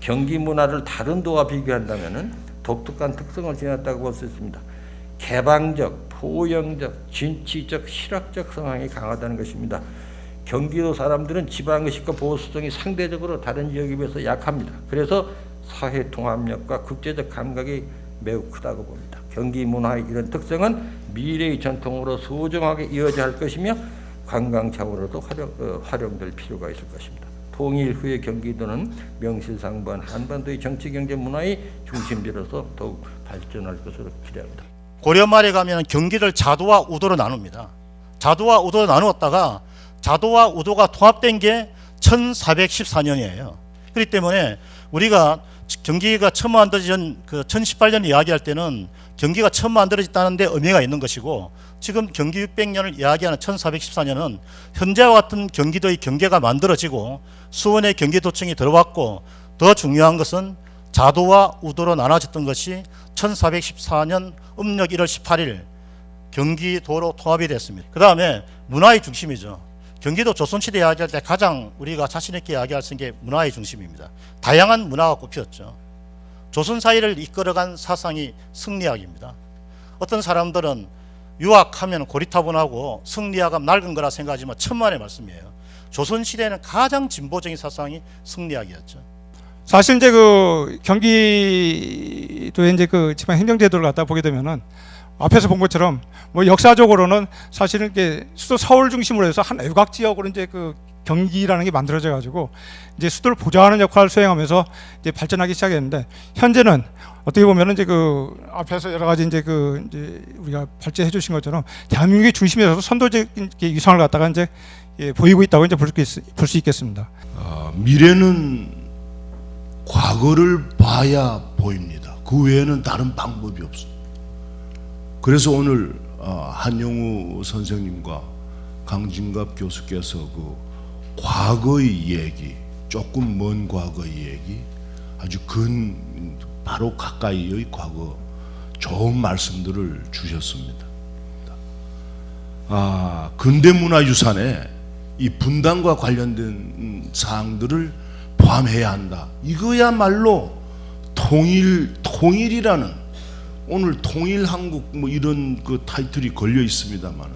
경기 문화를 다른 도와 비교한다면 독특한 특성을 지녔다고 볼 수 있습니다. 개방적, 포용적, 진취적, 실학적 성향이 강하다는 것입니다. 경기도 사람들은 지방의식과 보수성이 상대적으로 다른 지역에 비해서 약합니다. 그래서 사회 통합력과 국제적 감각이 매우 크다고 봅니다. 경기 문화의 이런 특성은 미래의 전통으로 소중하게 이어져야 할 것이며 관광 차원으로도 활용될 필요가 있을 것입니다. 통일 후의 경기도는 명실상부한 한반도의 정치, 경제, 문화의 중심지로서 더욱 발전할 것으로 기대합니다. 고려 말에 가면 경기를 자도와 우도로 나눕니다. 자도와 우도로 나누었다가 자도와 우도가 통합된 게 1414년이에요. 그렇기 때문에 우리가 경기가 처음 만들어진 그 1018년 이야기할 때는 경기가 처음 만들어졌다는 데 의미가 있는 것이고, 지금 경기 600년을 이야기하는 1414년은 현재와 같은 경기도의 경계가 만들어지고 수원의 경기도청이 들어왔고, 더 중요한 것은 자도와 우도로 나눠졌던 것이 1414년 음력 1월 18일 경기도로 통합이 됐습니다. 그 다음에 문화의 중심이죠. 경기도 조선시대 이야기할 때 가장 우리가 자신 있게 이야기할 수 있는 게 문화의 중심입니다. 다양한 문화가 꼽혔죠. 조선 사회를 이끌어간 사상이 승리학입니다. 어떤 사람들은 유학하면 고리타분하고 승리학은 낡은 거라 생각하지만 천만의 말씀이에요. 조선시대에는 가장 진보적인 사상이 승리학이었죠. 사실 이제 그 경기도의 이제 그 지방 행정제도를 갖다 보게 되면은 앞에서 본 것처럼 뭐 역사적으로는 사실은 이렇게 수도 서울 중심으로 해서 한 외곽 지역으로 이제 그 경기라는 게 만들어져 가지고 이제 수도를 보좌하는 역할을 수행하면서 이제 발전하기 시작했는데, 현재는 어떻게 보면은 이제 그 앞에서 여러 가지 이제 그 이제 우리가 발제해 주신 것처럼 대한민국의 중심에서 선도적인 위상을 갖다가 이제 보이고 있다고 이제 볼 수 있겠습니다. 미래는 과거를 봐야 보입니다. 그 외에는 다른 방법이 없습니다. 그래서 오늘 한영우 선생님과 강진갑 교수께서 그 과거의 얘기, 조금 먼 과거의 얘기, 아주 바로 가까이의 과거, 좋은 말씀들을 주셨습니다. 근대문화유산에 이 분단과 관련된 사항들을 포함해야 한다. 이거야말로 통일이라는, 오늘 통일한국 뭐 이런 그 타이틀이 걸려 있습니다만,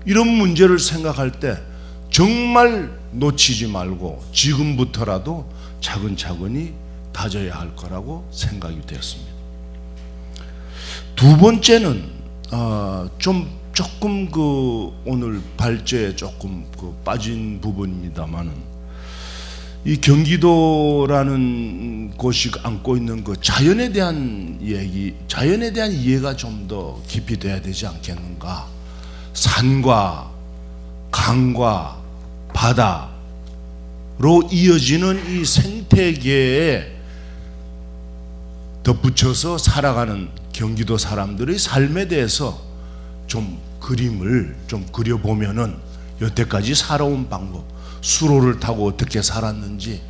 이런 문제를 생각할 때 정말 놓치지 말고 지금부터라도 차근차근히 다져야 할 거라고 생각이 되었습니다. 두 번째는 조금 그 오늘 발제에 조금 그 빠진 부분입니다만은, 이 경기도라는 곳이 안고 있는 그 자연에 대한 얘기, 자연에 대한 이해가 좀 더 깊이 돼야 되지 않겠는가. 산과 강과 바다로 이어지는 이 생태계에 덧붙여서 살아가는 경기도 사람들의 삶에 대해서 좀 그림을 좀 그려보면은 여태까지 살아온 방법, 수로를 타고 어떻게 살았는지,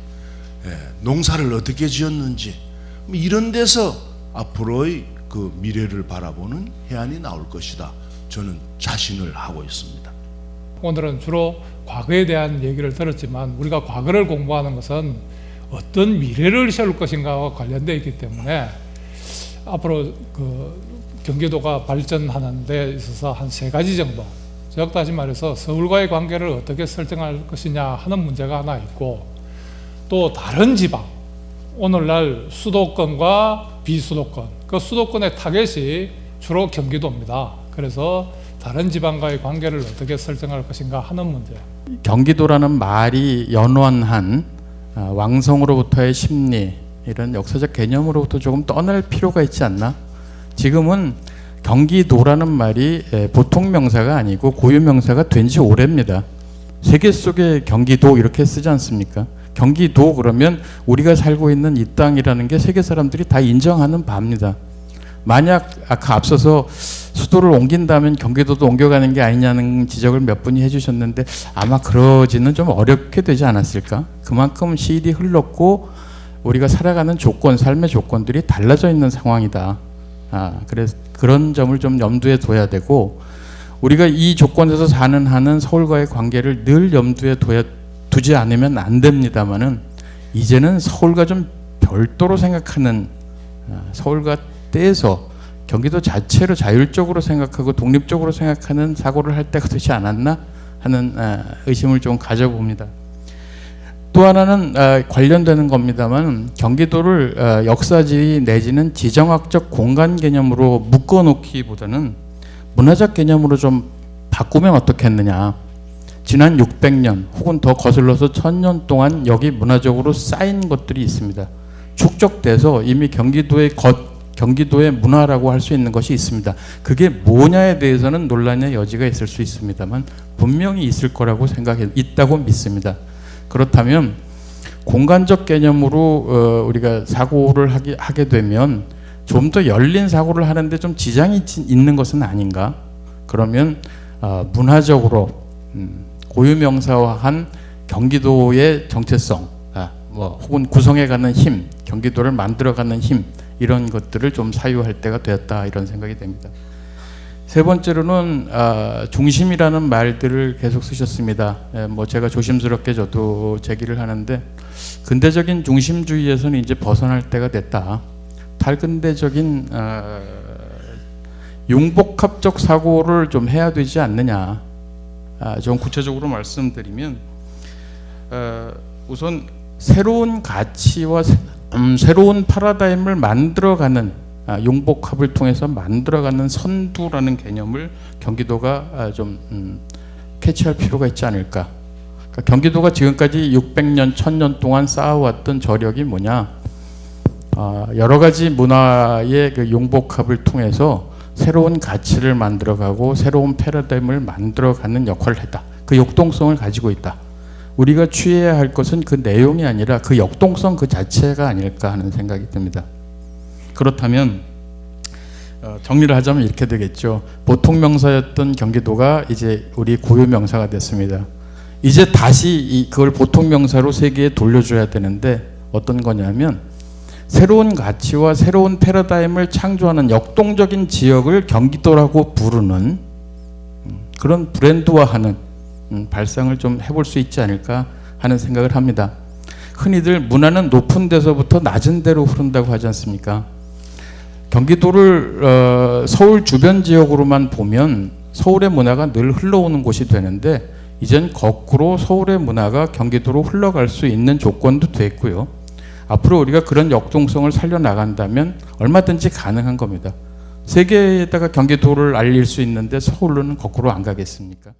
농사를 어떻게 지었는지, 이런 데서 앞으로의 그 미래를 바라보는 해안이 나올 것이다. 저는 자신을 하고 있습니다. 오늘은 주로 과거에 대한 얘기를 들었지만, 우리가 과거를 공부하는 것은 어떤 미래를 세울 것인가와 관련되어 있기 때문에 앞으로 그 경기도가 발전하는 데 있어서 한 3가지 정도, 즉 다시 말해서 서울과의 관계를 어떻게 설정할 것이냐 하는 문제가 하나 있고, 또 다른 지방, 오늘날 수도권과 비수도권, 그 수도권의 타겟이 주로 경기도입니다. 그래서 다른 지방과의 관계를 어떻게 설정할 것인가 하는 문제. 경기도라는 말이 연원한 왕성으로부터의 심리, 이런 역사적 개념으로부터 조금 떠날 필요가 있지 않나? 지금은 경기도라는 말이 보통 명사가 아니고 고유 명사가 된 지 오래입니다. 세계 속에 경기도 이렇게 쓰지 않습니까? 경기도 그러면 우리가 살고 있는 이 땅이라는 게 세계 사람들이 다 인정하는 바입니다. 만약 아까 앞서서 수도를 옮긴다면 경기도도 옮겨가는 게 아니냐는 지적을 몇 분이 해주셨는데, 아마 그러지는 좀 어렵게 되지 않았을까? 그만큼 시일이 흘렀고 우리가 살아가는 조건, 삶의 조건들이 달라져 있는 상황이다. 그래서 그런 점을 좀 염두에 둬야 되고, 우리가 이 조건에서 사는 한은 서울과의 관계를 늘 염두에 두지 않으면 안 됩니다만은, 이제는 서울과 좀 별도로 생각하는 서울과 떼서 경기도 자체로 자율적으로 생각하고 독립적으로 생각하는 사고를 할 때가 되지 않았나 하는 의심을 좀 가져봅니다. 또 하나는 관련되는 겁니다만 경기도를 역사지 내지는 지정학적 공간 개념으로 묶어놓기보다는 문화적 개념으로 좀 바꾸면 어떻겠느냐. 지난 600년 혹은 더 거슬러서 1000년 동안 여기 문화적으로 쌓인 것들이 있습니다. 축적돼서 이미 경기도의 문화라고 할 수 있는 것이 있습니다. 그게 뭐냐에 대해서는 논란의 여지가 있을 수 있습니다만 분명히 있을 거라고 있다고 믿습니다. 그렇다면 공간적 개념으로 우리가 사고를 하게 되면 좀 더 열린 사고를 하는데 좀 지장이 있는 것은 아닌가? 그러면 문화적으로 고유명사화한 경기도의 정체성, 혹은 구성해가는 힘, 경기도를 만들어가는 힘, 이런 것들을 좀 사유할 때가 되었다, 이런 생각이 됩니다. 세 번째로는 중심이라는 말들을 계속 쓰셨습니다. 제가 조심스럽게 저도 제기를 하는데 근대적인 중심주의에서는 이제 벗어날 때가 됐다. 탈근대적인 융복합적 사고를 좀 해야 되지 않느냐. 좀 구체적으로 말씀드리면 우선 새로운 가치와 새로운 패러다임을 만들어가는 융복합을 통해서 만들어가는 선두라는 개념을 경기도가 좀 캐치할 필요가 있지 않을까. 그러니까 경기도가 지금까지 600년, 1000년 동안 쌓아왔던 저력이 뭐냐. 여러 가지 문화의 그 융복합을 통해서 새로운 가치를 만들어가고 새로운 패러다임을 만들어가는 역할을 했다. 그 역동성을 가지고 있다. 우리가 취해야 할 것은 그 내용이 아니라 그 역동성 그 자체가 아닐까 하는 생각이 듭니다. 그렇다면 정리를 하자면 이렇게 되겠죠. 보통 명사였던 경기도가 이제 우리 고유 명사가 됐습니다. 이제 다시 그걸 보통 명사로 세계에 돌려줘야 되는데 어떤 거냐면 새로운 가치와 새로운 패러다임을 창조하는 역동적인 지역을 경기도라고 부르는 그런 브랜드화하는 발상을 좀 해볼 수 있지 않을까 하는 생각을 합니다. 흔히들 문화는 높은 데서부터 낮은 데로 흐른다고 하지 않습니까? 경기도를 서울 주변 지역으로만 보면 서울의 문화가 늘 흘러오는 곳이 되는데 이젠 거꾸로 서울의 문화가 경기도로 흘러갈 수 있는 조건도 됐고요. 앞으로 우리가 그런 역동성을 살려나간다면 얼마든지 가능한 겁니다. 세계에다가 경기도를 알릴 수 있는데 서울로는 거꾸로 안 가겠습니까?